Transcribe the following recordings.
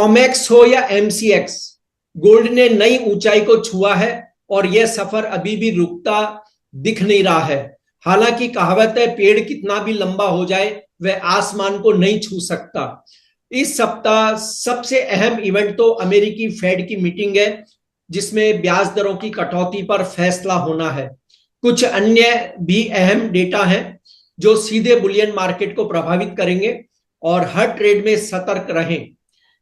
COMEX हो या MCX, gold ने नई ऊंचाई को छुआ है और यह सफर अभी भी रुकता दिख नहीं रहा है। हालांकि कहावत है, पेड़ कितना भी लंबा हो जाए वह आसमान को नहीं छू सकता। इस सप्ताह सबसे अहम इवेंट तो अमेरिकी फेड की मीटिंग है, जिसमें ब्याज दरों की कटौती पर फैसला होना है। कुछ अन्य भी अहम डेटा हैं जो सीधे बुलियन मार्केट को प्रभावित करेंगे, और हर ट्रेड में सतर्क रहें।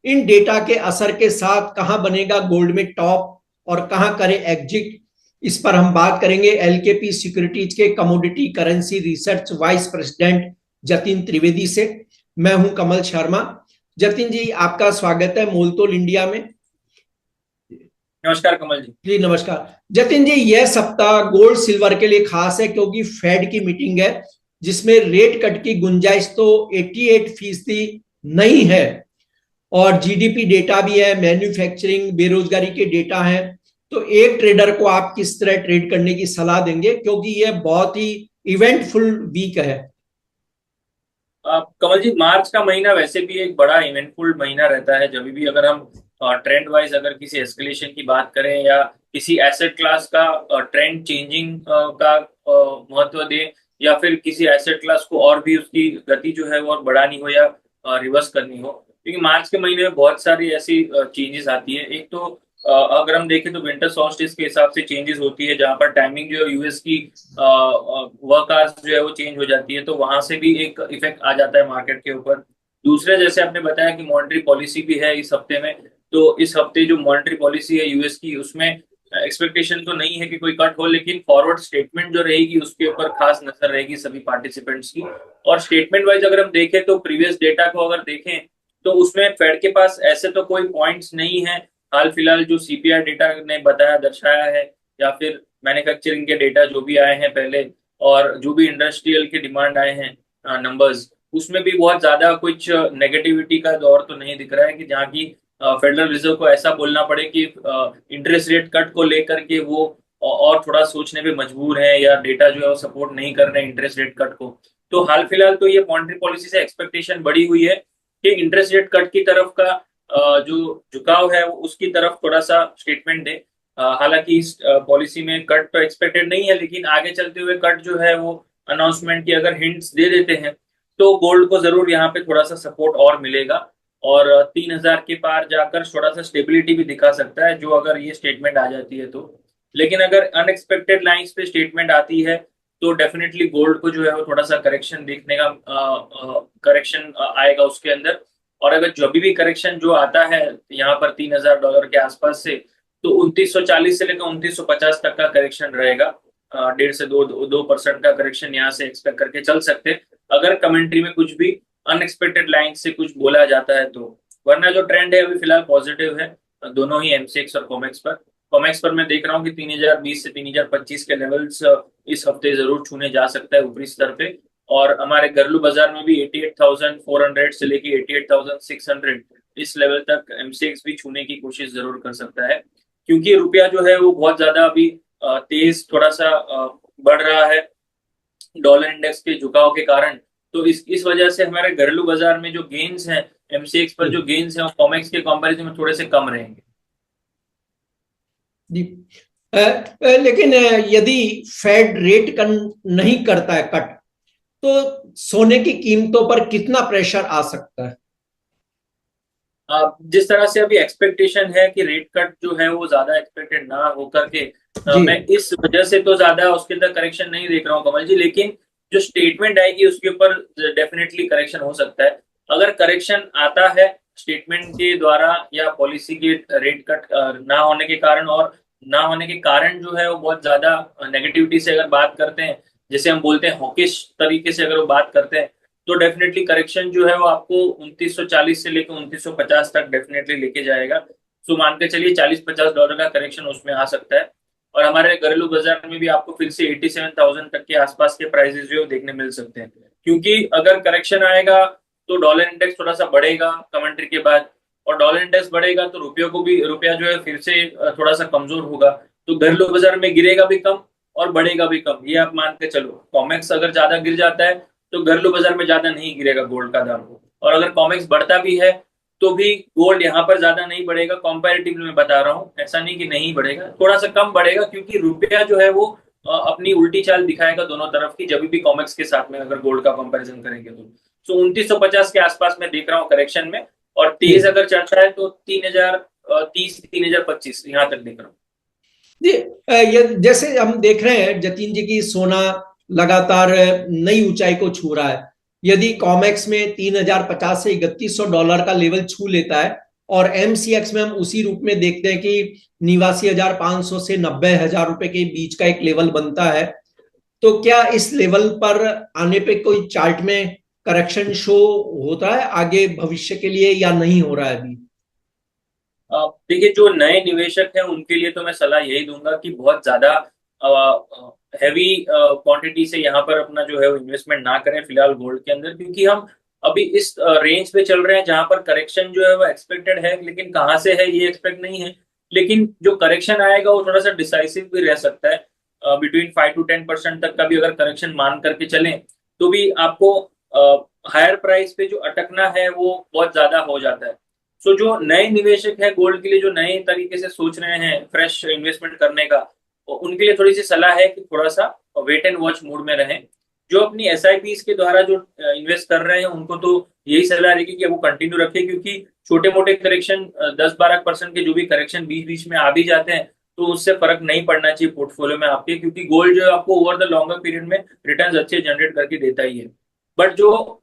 इन डेटा के असर के साथ कहां बनेगा गोल्ड में टॉप और कहां करें एग्जिट, इस पर हम बात करेंगे एलकेपी सिक्योरिटीज के commodity currency research vice president Jatin Trivedi से। मैं हूं कमल शर्मा। जतिन जी, आपका स्वागत है मोलतोल इंडिया में। नमस्कार कमल जी। जी नमस्कार। जतिन जी, यह सप्ताह गोल्ड सिल्वर के लिए खास है क्योंकि फेड की मीटिंग है, जिसमें रेट कट की गुंजाइश तो 88% नहीं है, और जीडीपी डेटा भी है, मैन्युफैक्चरिंग, बेरोजगारी के डेटा है। तो एक ट्रेडर को आप किस तरह ट्रेड करने की सलाह देंगे, क्योंकि यह बहुत ही इवेंटफुल वीक है। कमल जी, मार्च का महीना वैसे भी एक बड़ा इवेंटफुल महीना रहता है। जब भी अगर हम ट्रेंड वाइज अगर किसी एस्केलेशन की बात करें या किसी एसेट क्लास का ट्रेंड चेंजिंग का महत्व दें, या फिर किसी एसेट क्लास को और भी उसकी गति जो है वो और बढ़ानी हो या रिवर्स करनी हो, क्योंकि मार्च के महीने में बहुत सारी ऐसी चेंजेस आती है। एक तो अगर हम देखें तो विंटर सॉल्स्टिस के हिसाब से चेंजेस होती है, जहां पर टाइमिंग जो है यूएस की वर्क आवर्स जो है वो चेंज हो जाती है, तो वहां से भी एक इफेक्ट आ जाता है मार्केट के ऊपर। दूसरे, जैसे आपने बताया कि मॉनेटरी पॉलिसी भी है इस हफ्ते में, तो इस हफ्ते जो मॉनेटरी पॉलिसी है यूएस की, उसमें एक्सपेक्टेशन तो नहीं है कि कोई कट हो, लेकिन फॉरवर्ड स्टेटमेंट जो रहेगी उसके ऊपर खास नजर रहेगी सभी पार्टिसिपेंट्स की। और स्टेटमेंट वाइज अगर हम देखें तो प्रीवियस डेटा को अगर देखें तो उसमें फेड के पास ऐसे तो कोई पॉइंट्स नहीं है। हाल फिलहाल जो सीपीआई डेटा ने बताया दर्शाया है, या फिर मैन्युफैक्चरिंग के डेटा जो भी आए हैं पहले, और जो भी इंडस्ट्रियल के डिमांड आए हैं नंबर्स, उसमें भी बहुत ज्यादा कुछ नेगेटिविटी का दौर तो नहीं दिख रहा है कि जहाँ की फेडरल रिजर्व को ऐसा बोलना पड़े कि इंटरेस्ट रेट कट को लेकर के वो और थोड़ा सोचने पे मजबूर है, या डेटा जो है वो सपोर्ट नहीं कर रहे हैं इंटरेस्ट रेट कट को। तो हाल फिलहाल तो ये मॉनेटरी पॉलिसी से एक्सपेक्टेशन बढ़ी हुई है कि इंटरेस्ट रेट कट की तरफ का जो झुकाव है वो उसकी तरफ थोड़ा सा स्टेटमेंट दे। हालांकि इस पॉलिसी में कट तो एक्सपेक्टेड नहीं है, लेकिन आगे चलते हुए कट जो है वो अनाउंसमेंट की अगर हिंट्स दे देते हैं तो गोल्ड को जरूर यहाँ पे थोड़ा सा सपोर्ट और मिलेगा, और 3,000 के पार जाकर थोड़ा सा स्टेबिलिटी भी दिखा सकता है, जो अगर ये स्टेटमेंट आ जाती है तो। लेकिन अगर अनएक्सपेक्टेड लाइंस पे स्टेटमेंट आती है तो डेफिनेटली गोल्ड को जो है वो थोड़ा सा करेक्शन देखने का करेक्शन आएगा उसके अंदर। और अगर जो भी करेक्शन जो आता है यहाँ पर $3,000 के आसपास से, तो 2940 से लेकर 2950 तक का करेक्शन रहेगा। 1.5 से 2% का करेक्शन यहाँ से एक्सपेक्ट करके चल सकते हैं, अगर कमेंट्री में कुछ भी अनएक्सपेक्टेड लाइन से कुछ बोला जाता है तो। वरना जो ट्रेंड है अभी फिलहाल पॉजिटिव है दोनों ही एमसीएक्स और कॉमेक्स पर। कॉमेक्स पर मैं देख रहा हूँ कि 3020 से 3025 के लेवल्स इस हफ्ते जरूर छूने जा सकता है ऊपरी स्तर पे। और हमारे घरेलू बाजार में भी 88,400 से लेके 88,600 इस लेवल तक एमसीएक्स भी छूने की कोशिश जरूर कर सकता है, क्योंकि रुपया जो है वो बहुत ज्यादा अभी तेज थोड़ा सा बढ़ रहा है डॉलर इंडेक्स के झुकाव के कारण। तो इस वजह से हमारे घरेलू बाजार में जो गेन्स हैं, एमसीएक्स पर जो गेन्स हैं, वो कॉमेक्स के कंपैरिजन में थोड़े से कम रहेंगे। जी। लेकिन यदि फेड रेट नहीं करता है कट, तो सोने की कीमतों पर कितना प्रेशर आ सकता है? जिस तरह से अभी एक्सपेक्टेशन है कि रेट कट जो है वो ज्यादा एक्सपेक्टेड ना होकर के, जी। मैं इस वजह से तो ज्यादा उसके अंदर करेक्शन नहीं देख रहा हूँ कमल जी। लेकिन जो स्टेटमेंट आएगी उसके ऊपर डेफिनेटली करेक्शन हो सकता है। अगर करेक्शन आता है स्टेटमेंट के द्वारा या पॉलिसी के रेट कट ना होने के कारण, और ना होने के कारण जो है वो बहुत ज्यादा नेगेटिविटी से अगर बात करते हैं, जैसे हम बोलते हैं हॉकिश तरीके से अगर वो बात करते हैं, तो डेफिनेटली करेक्शन जो है वो आपको 2940 से लेकर 2950 तक डेफिनेटली लेके जाएगा। सो मान के चलिए $40-50 का करेक्शन उसमें आ सकता है। और हमारे घरेलू बाजार में भी आपको फिर से 87,000 तक के आसपास के प्राइसेस जो देखने मिल सकते हैं, क्योंकि अगर करेक्शन आएगा तो डॉलर इंडेक्स थोड़ा सा बढ़ेगा कमेंट्री के बाद, और डॉलर इंडेक्स बढ़ेगा तो रुपया जो है फिर से थोड़ा सा कमजोर होगा, तो घरेलू बाजार में गिरेगा भी कम और बढ़ेगा भी कम, ये आप मान के चलो। कॉमेक्स अगर ज्यादा गिर जाता है तो घरेलू बाजार में ज्यादा नहीं गिरेगा गोल्ड का दाम। और अगर कॉमेक्स बढ़ता भी है तो भी गोल्ड यहाँ पर ज्यादा नहीं बढ़ेगा। कंपैरेटिवली मैं बता रहा हूँ, ऐसा नहीं कि नहीं बढ़ेगा, थोड़ा सा कम बढ़ेगा, क्योंकि रुपया जो है वो अपनी उल्टी चाल दिखाएगा दोनों तरफ की, जब भी कॉमेक्स के साथ में अगर गोल्ड का कंपैरिजन करेंगे तो 2950 के आसपास मैं देख रहा हूँ करेक्शन में। और तेज जी अगर चलता है तो 3030 3025 यहाँ तक देख रहा हूँ। जी। ये जैसे हम देख रहे हैं जतिन जी की सोना लगातार नई ऊंचाई को छू रहा है। यदि कॉमेक्स में 3050 से 3100 डॉलर का लेवल छू लेता है और एमसीएक्स में हम उसी रूप में देखते हैं कि 89,500 से 90,000 रुपए के बीच का एक लेवल बनता है, तो क्या इस लेवल पर आने पे कोई चार्ट में करेक्शन शो होता है आगे भविष्य के लिए, या नहीं हो रहा है अभी? देखिए, जो नए निवेशक हैं उनके लिए तो मैं सलाह यही दूंगा कि बहुत ज्यादा हैवी क्वांटिटी से यहाँ पर अपना जो है वो इन्वेस्टमेंट ना करें फिलहाल गोल्ड के अंदर, क्योंकि हम अभी इस रेंज पे चल रहे हैं जहां पर करेक्शन जो है वो एक्सपेक्टेड है, लेकिन कहाँ से है ये एक्सपेक्ट नहीं है। लेकिन जो करेक्शन आएगा वो थोड़ा सा डिसाइसिव भी रह सकता है, बिटवीन 5 to 10% तक का भी अगर करेक्शन मान करके चलें तो भी आपको हायर प्राइस पे जो अटकना है वो बहुत ज्यादा हो जाता है। सो जो नए निवेशक हैं गोल्ड के लिए, जो नए तरीके से सोच रहे हैं फ्रेश इन्वेस्टमेंट करने का, उनके लिए थोड़ी सी सलाह है कि थोड़ा सा वेट एंड वॉच मूड में रहें। जो अपनी एसआईपीस के द्वारा जो इन्वेस्ट कर रहे हैं उनको तो यही सलाह रहेगी कि वो कंटिन्यू रखें, क्योंकि छोटे मोटे करेक्शन 10-12% के जो भी करेक्शन बीच बीच में आ भी जाते हैं तो उससे फर्क नहीं पड़ना चाहिए पोर्टफोलियो में आपके, क्योंकि गोल्ड जो है आपको ओवर द लॉन्गर पीरियड में रिटर्न अच्छे जनरेट करके देता ही है। बट जो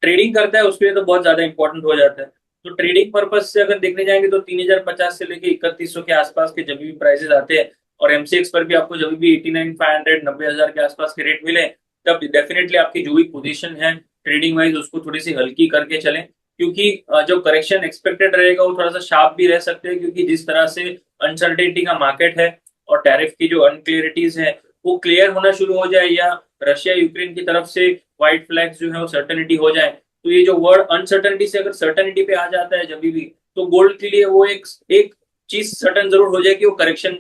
ट्रेडिंग करता है उसके लिए तो बहुत ज्यादा इंपॉर्टेंट हो जाता है। तो ट्रेडिंग पर्पज से अगर देखने जाएंगे तो 3050 से लेके 3100 के आसपास के जब भी प्राइसेस आते हैं, और एमसीएक्स पर भी आपको जब भी 89,500 90,000 के आसपास के रेट मिले, तब डेफिनेटली आपकी जो भी पोजीशन है ट्रेडिंग वाइज उसको थोड़ी सी हल्की करके चलें, क्योंकि जो करेक्शन एक्सपेक्टेड रहेगा वो थोड़ा सा शार्प भी रह सकते हैं, क्योंकि जिस तरह से अनसर्टेनिटी का मार्केट है और टैरिफ की जो अनक्लियरिटीज है वो क्लियर होना शुरू हो जाए, या रशिया यूक्रेन की तरफ से व्हाइट फ्लैग्स जो है वो सर्टेनिटी हो जाए, तो ये जो वर्ड अनसर्टेनिटी से अगर सर्टेनिटी पे आ जाता है जब भी, तो गोल्ड के लिए वो एक एक चीज सर्टन जरूर हो जाए कि वो करेक्शन,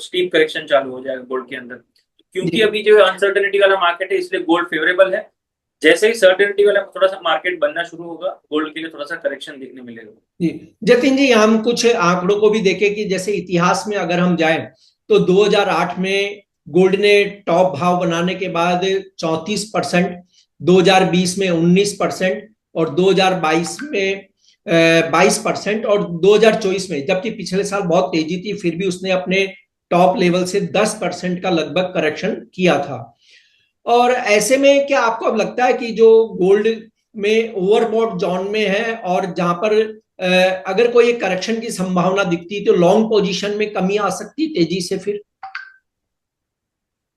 स्टीप करेक्शन चालू हो जाएगा गोल्ड के अंदर, क्योंकि जी अभी जो अनसर्टेनिटी वाला मार्केट है इसलिए गोल्ड फेवरेबल है। जैसे ही सर्टेनिटी वाला थोड़ा सा मार्केट बनना शुरू होगा गोल्ड के लिए थोड़ा सा करेक्शन देखने मिलेगा। जी। जतिन जी, हम कुछ आंकड़ों को भी देखें कि जैसे इतिहास में अगर हम जाएं तो 2008 में गोल्ड ने टॉप भाव बनाने के बाद 34%, 2020 में 19%, और 2022 में 22%, और 2024 में, जबकि पिछले साल बहुत तेजी थी फिर भी उसने अपने टॉप लेवल से 10% का लगभग करेक्शन किया था। और ऐसे में क्या आपको अब लगता है कि जो गोल्ड में ओवरबॉट जोन में है और जहां पर अगर कोई एक करेक्शन की संभावना दिखती तो लॉन्ग पोजीशन में कमी आ सकती तेजी से फिर?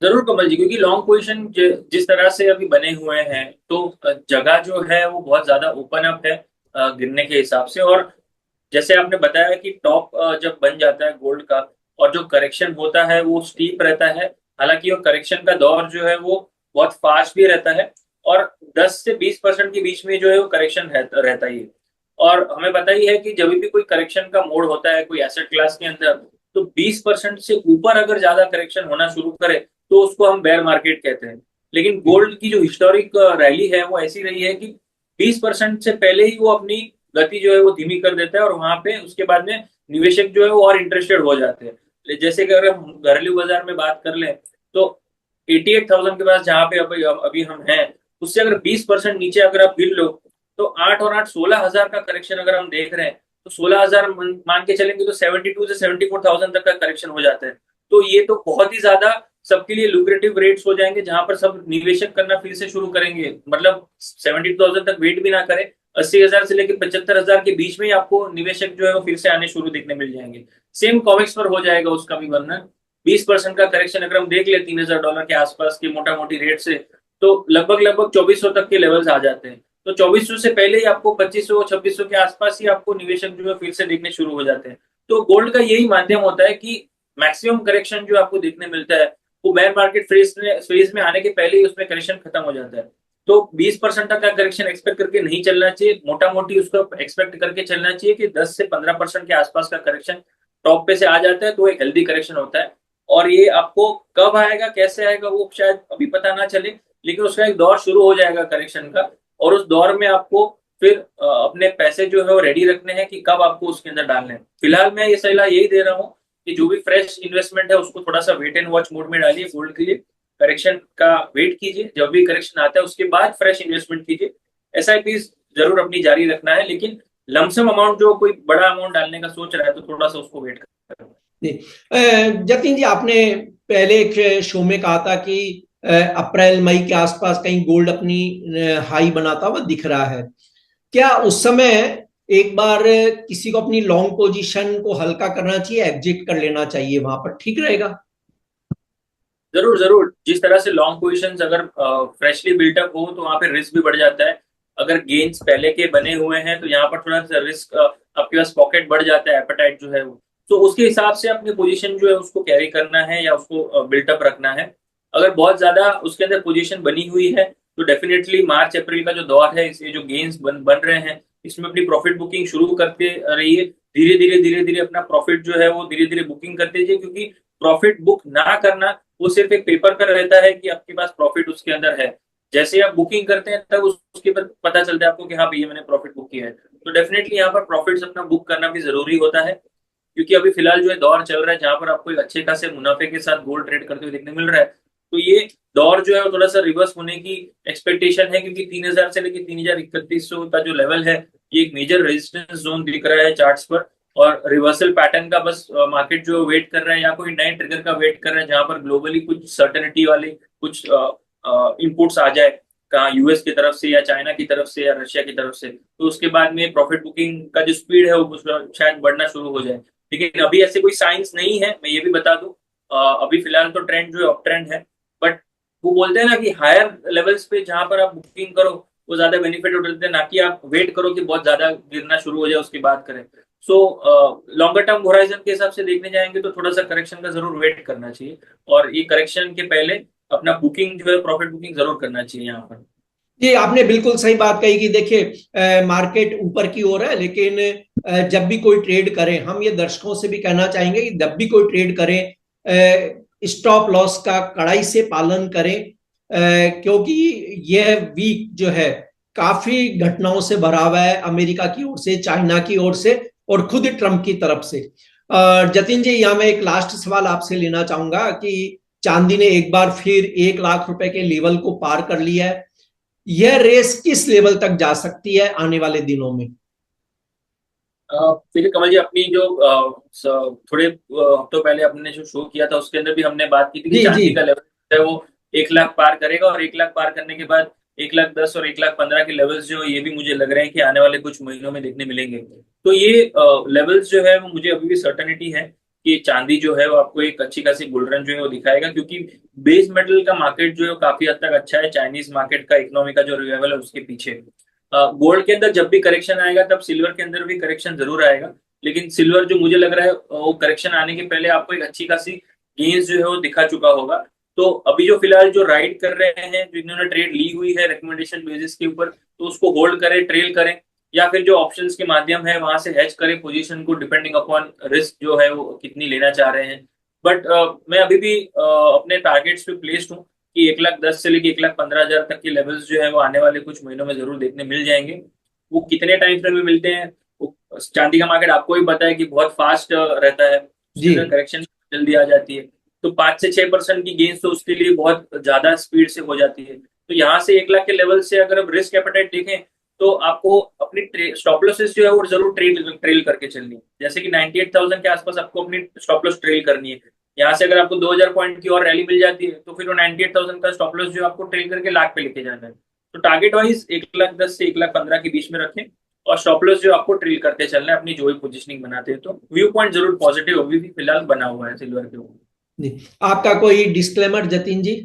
जरूर कमल जी, क्योंकि लॉन्ग पोजीशन जिस तरह से अभी बने हुए हैं तो जगह जो है वो बहुत ज्यादा ओपन अप है गिरने के हिसाब से। और जैसे आपने बताया कि टॉप जब बन जाता है गोल्ड का और जो करेक्शन होता है वो स्टीप रहता है, हालांकि वो करेक्शन का दौर जो है वो बहुत फास्ट भी रहता है, और 10 से 20% के बीच में जो है वो करेक्शन रहता ही है। और हमें पता ही है कि जब भी कोई करेक्शन का मोड होता है कोई एसेट क्लास के अंदर, तो 20% से ऊपर अगर ज्यादा करेक्शन होना शुरू करे तो उसको हम बेयर मार्केट कहते हैं। लेकिन गोल्ड की जो हिस्टोरिक रैली है वो ऐसी रही है कि 20% से पहले ही वो अपनी गति जो है वो धीमी कर देता है, और वहां पे उसके बाद में निवेशक जो है वो और इंटरेस्टेड हो जाते हैं। जैसे कि अगर हम घरेलू बाजार में बात कर लें तो 88,000 के पास जहां पे अभी अभी हम हैं, उससे अगर 20% नीचे अगर आप गिर लो तो 8 और 8 16,000 का करेक्शन अगर हम देख रहे हैं, तो 16,000 मान के चलेंगे तो 72 से 74,000 तक का करेक्शन हो जाता है। तो ये तो बहुत ही ज्यादा सबके लिए लुक्रेटिव रेट्स हो जाएंगे, जहां पर सब निवेशक करना फिर से शुरू करेंगे, मतलब 72,000 तक वेट भी ना करें, 80,000 से लेकर 75,000 के बीच में ही आपको निवेशक जो है वो फिर से आने शुरू देखने मिल जाएंगे। सेम कॉमिक्स पर हो जाएगा उसका भी वर्णन। 20% का करेक्शन अगर हम देख ले $3,000 के आसपास की मोटा मोटी रेट से, तो लगभग लगभग 2400 तक के लेवल्स आ जाते हैं। तो 2400 से पहले ही आपको 2500 2600 के आसपास ही आपको निवेशक जो है फिर से देखने शुरू हो जाते हैं। तो गोल्ड का यही माध्यम होता है कि मैक्सिमम करेक्शन जो आपको देखने मिलता है वो बेयर मार्केट फेज में आने के पहले ही उसमें करेक्शन खत्म हो जाता है। तो 20% तक का करेक्शन एक्सपेक्ट करके नहीं चलना चाहिए, मोटा मोटी उसको एक्सपेक्ट करके चलना चाहिए कि 10 से 15% के आसपास का करेक्शन टॉप पे से आ जाता है तो एक हेल्दी करेक्शन होता है। और ये आपको कब आएगा कैसे आएगा वो शायद अभी पता ना चले, लेकिन उसका एक दौर शुरू हो जाएगा करेक्शन का, और उस दौर में आपको फिर अपने पैसे जो है वो रेडी रखने हैं कि कब आपको उसके अंदर डालने हैं। फिलहाल मैं ये सलाह यही दे रहा हूँ कि जो भी फ्रेश इन्वेस्टमेंट है उसको थोड़ा सा वेट एंड वॉच मोड में डालिए गोल्ड के लिए। करेक्शन का वेट कीजिए, जब भी करेक्शन आता है उसके बाद फ्रेश इन्वेस्टमेंट कीजिए। एसआईपी जरूर अपनी जारी रखना है, लेकिन लमसम अमाउंट जो कोई बड़ा अमाउंट डालने का सोच रहा है तो थोड़ा सा उसको वेट करें। जतिन जी, आपने पहले एक शो में कहा था कि अप्रैल मई के आसपास कहीं गोल्ड अपनी हाई बनाता हुआ दिख रहा है। क्या उस समय एक बार किसी को अपनी लॉन्ग पोजीशन को हल्का करना चाहिए, एग्जिट कर लेना चाहिए, वहां पर ठीक रहेगा? जरूर जरूर, जिस तरह से लॉन्ग पोजीशंस अगर फ्रेशली बिल्टअप हो तो वहां पे रिस्क भी बढ़ जाता है। अगर गेन्स पहले के बने हुए हैं तो यहाँ पर थोड़ा सा रिस्क, आपके पास पॉकेट बढ़ जाता है, एपेटाइट जो है वो। तो उसके हिसाब से अपनी पोजीशन जो है उसको कैरी करना है या उसको बिल्टअप रखना है। अगर बहुत ज्यादा उसके अंदर पोजीशन बनी हुई है तो डेफिनेटली मार्च अप्रैल का जो दौर है, इससे जो गेन्स बन रहे हैं इसमें अपनी प्रॉफिट बुकिंग शुरू करते रहिए। धीरे धीरे अपना प्रॉफिट जो है वो धीरे धीरे बुकिंग करते रहिए, क्योंकि प्रॉफिट बुक ना करना वो सिर्फ एक पेपर पर रहता है कि आपके पास प्रॉफिट उसके अंदर है। जैसे आप बुकिंग करते हैं तब उसके बाद पता चलता है आपको कि हाँ भैया मैंने प्रॉफिट बुक किया है। तो डेफिनेटली यहाँ पर प्रॉफिट्स अपना बुक करना भी जरूरी होता है, क्योंकि अभी फिलहाल जो है दौर चल रहा है जहां पर आपको एक अच्छे खासे मुनाफे के साथ गोल्ड ट्रेड करते हुए देखने मिल रहा है। तो ये दौर जो है वो थोड़ा सा रिवर्स होने की एक्सपेक्टेशन है, क्योंकि 3000 से लेकर 3100 का जो लेवल है ये एक मेजर रेजिस्टेंस जोन दिख रहा है चार्ट्स पर। और रिवर्सल पैटर्न का बस मार्केट जो वेट कर रहा है या कोई नए ट्रिगर का वेट कर रहा है जहां पर ग्लोबली कुछ सर्टेनिटी वाले कुछ इनपुट्स आ जाए, कहाँ यूएस की तरफ से या चाइना की तरफ से या रशिया की तरफ से, तो उसके बाद में प्रॉफिट बुकिंग का जो स्पीड है वो शायद बढ़ना शुरू हो जाए। लेकिन अभी ऐसे कोई साइंस नहीं है, मैं ये भी बता दूं। अभी फिलहाल तो ट्रेंड जो है अप ट्रेंड है, बट वो बोलते हैं ना कि हायर लेवल्स पे जहां पर आप बुकिंग करो वो ज्यादा बेनिफिट उठाते हैं, ना कि आप वेट करो कि बहुत ज्यादा गिरना शुरू हो जाए उसके बाद करें। सो लॉन्गर टर्म होराइजन के हिसाब से देखने जाएंगे तो थोड़ा सा करेक्शन का जरूर वेट करना चाहिए, और ये करेक्शन के पहले अपना बुकिंग जो है प्रॉफिट बुकिंग जरूर करना चाहिए यहाँ पर। जी, आपने बिल्कुल सही बात कही कि देखिए मार्केट ऊपर की ओर है, लेकिन जब भी कोई ट्रेड करें, हम ये दर्शकों से भी कहना चाहेंगे कि जब भी कोई ट्रेड करें स्टॉप लॉस का कड़ाई से पालन करें, क्योंकि यह वीक जो है काफी घटनाओं से भरा हुआ है, अमेरिका की ओर से, चाइना की ओर से और खुद ट्रंप की तरफ से। जतिन जी, यहाँ मैं एक लास्ट सवाल आपसे लेना चाहूंगा कि चांदी ने एक बार फिर 1 लाख रुपए के लेवल को पार कर लिया है। यह रेस किस लेवल तक जा सकती है आने वाले दिनों में? फिर कमल जी, अपनी जो थोड़े हफ्तों पहले अपने जो शो किया था उसके अंदर भी हमने बात की थी कि जी जी। चांदी का लेवल है वो 1 लाख पार करेगा, और 1 लाख पार करने के बाद 1 लाख 10 और 1 लाख 15 के लेवल्स जो ये भी मुझे लग रहे हैं कि आने वाले कुछ महीनों में देखने मिलेंगे। तो ये लेवल्स जो है वो मुझे अभी भी सर्टेनिटी है कि चांदी जो है वो आपको एक अच्छी खासी बुल रन जो है वो दिखाएगा, क्योंकि बेस मेटल का मार्केट जो है काफी हद तक अच्छा है, चाइनीज मार्केट का इकोनॉमी का जो रिवाइवल है उसके पीछे। गोल्ड के अंदर जब भी करेक्शन आएगा तब सिल्वर के अंदर भी करेक्शन जरूर आएगा, लेकिन सिल्वर जो मुझे लग रहा है वो करेक्शन आने के पहले आपको एक अच्छी खासी गेंस जो है वो दिखा चुका होगा। तो अभी जो फिलहाल जो राइड कर रहे हैं, जिन्होंने ट्रेड ली हुई है रिकमेंडेशन बेसिस के ऊपर, तो उसको होल्ड करें, ट्रेल करें, या फिर जो ऑप्शंस के माध्यम है वहां से हेज करें पोजीशन को, डिपेंडिंग अपॉन रिस्क जो है वो कितनी लेना चाह रहे हैं। बट मैं अभी भी अपने टारगेट्स पे प्लेस्ड हूँ कि 1 लाख 10 से लेकर 1 लाख 15 हजार तक के लेवल्स जो है वो आने वाले कुछ महीनों में जरूर देखने मिल जाएंगे। वो कितने टाइम फ्रेम में मिलते हैं, वो चांदी का मार्केट आपको भी पता है कि बहुत फास्ट रहता है, उसके जी अंदर करेक्शन जल्दी आ जाती है। तो 5 से 6% की गेंस तो उसके लिए बहुत ज्यादा स्पीड से हो जाती है। तो यहाँ से 1 लाख के लेवल से अगर आप रिस्क एपेटाइट देखें तो आपको अपनी स्टॉप लॉसेस जो है वो जरूर ट्रेल करके चलनी है। जैसे कि 98,000 के आसपास आपको अपनी स्टॉप लॉस ट्रेल करनी है। यहाँ से अगर आपको 2000 पॉइंट की और रैली मिल जाती है तो फिर वो 98,000 का स्टॉप लॉस जो आपको ट्रेल करके लाख पे लेके जाना है। तो टारगेट वाइज 1 लाख 10 से 1 लाख 15 के बीच में रखें, और स्टॉप लॉस जो आपको ट्रेल करते चलना है अपनी जो भी पोजीशनिंग बनाते हैं। तो व्यू पॉइंट जरूर पॉजिटिव अभी भी फिलहाल बना हुआ है सिल्वर के ऊपर। जी। आपका कोई डिस्क्लेमर जतिन जी?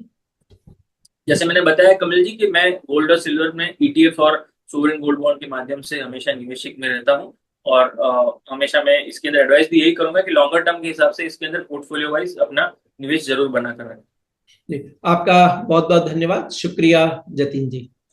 जैसे मैंने बताया कमल जी कि मैं गोल्ड और सिल्वर में ईटीएफ और सोवरेन गोल्ड बॉन्ड के माध्यम से हमेशा निवेशिक में रहता हूँ, और हमेशा मैं इसके अंदर एडवाइस भी यही करूंगा कि लॉन्गर टर्म के हिसाब से इसके अंदर पोर्टफोलियो वाइज अपना निवेश जरूर बना कर रखें। जी, आपका बहुत बहुत धन्यवाद, शुक्रिया जतिन जी।